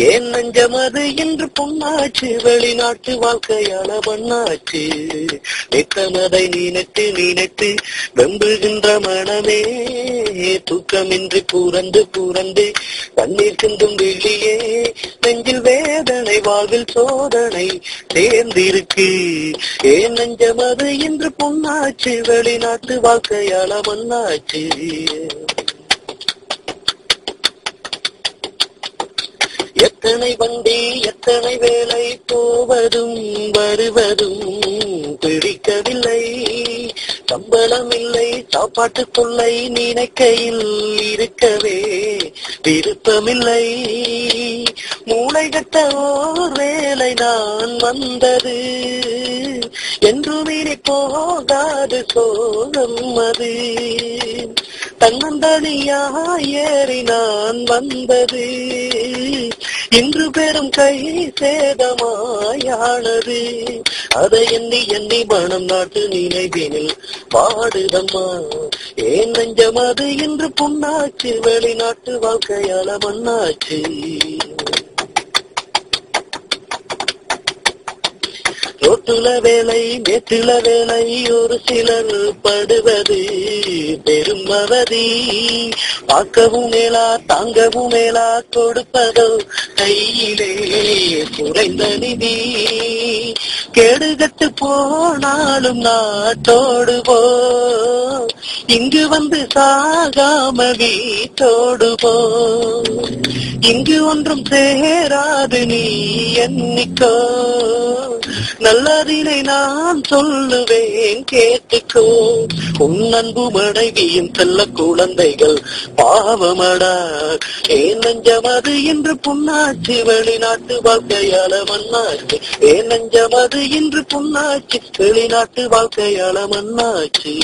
ஏன் நஞ்சமது என்று பொன்னாச்சு, வெளிநாட்டு வாழ்க்கையால மண்ணாச்சு. நித்தமதை நினைத்து நினைத்து வெம்புகின்ற மனமே, தூக்கமின்றி பூரந்து பூரந்து கண்ணீர் சிந்தும் விழியே. நெஞ்சில் வேதனை, வாழ்வில் சோதனை சேர்ந்திருக்கு. ஏன் நஞ்சமது என்று பொன்னாச்சு, வெளிநாட்டு வாழ்க்கையால மண்ணாச்சு. எத்தனை வண்டி எத்தனை வேலை, போவதும் வருவதும் பிடிக்கவில்லை. சம்பளம் இல்லை, சாப்பாட்டு கொள்ளை, நினைக்கையில் இருக்கவே விருப்பமில்லை. மூளை கட்ட ஓர் வேலை நான் வந்தது, என்றும் இனி போகாது சோகம் அது. தன்னந்தனியா ஏறி நான் வந்தது, இன்று பெரும் கை சேதமாயானது. அதை எண்ணி எண்ணி மனம் நாட்டு நினைவினில் பாடுதம்மா. ஏன் நஞ்சமது என்று பொன்னாச்சு, வெளிநாட்டு வாழ்க்கையால மண்ணாச்சு. ரோட்டுல வேலை மேட்டுல வேலை, ஒரு சிலர் படுவது பெரும் அவதி. பார்க்கவும் மேலா தாங்கவும் மேலா, கொடுப்பதோ கையிலே குறைந்த நிதி. கேடுகட்டு போனாலும் நாட்டோடு போ, இங்கு வந்து சாகாம வீட்டோடு போ. இங்கு ஒன்றும் சேராது நீ எண்ணிக்கோ, நல்லதினை நான் சொல்லுவேன் கேட்டுக்கோ. உன் அன்பு மனைவியும் செல்ல குழந்தைகள் பாவமடா. ஏன் நஞ்சமது என்று பொன்னாச்சு, வெளிநாட்டு வாழ்க்கையால மண்ணாச்சு. ஏன் நஞ்சமது என்று பொன்னாச்சு, வெளிநாட்டு வாழ்க்கையால மண்ணாச்சு.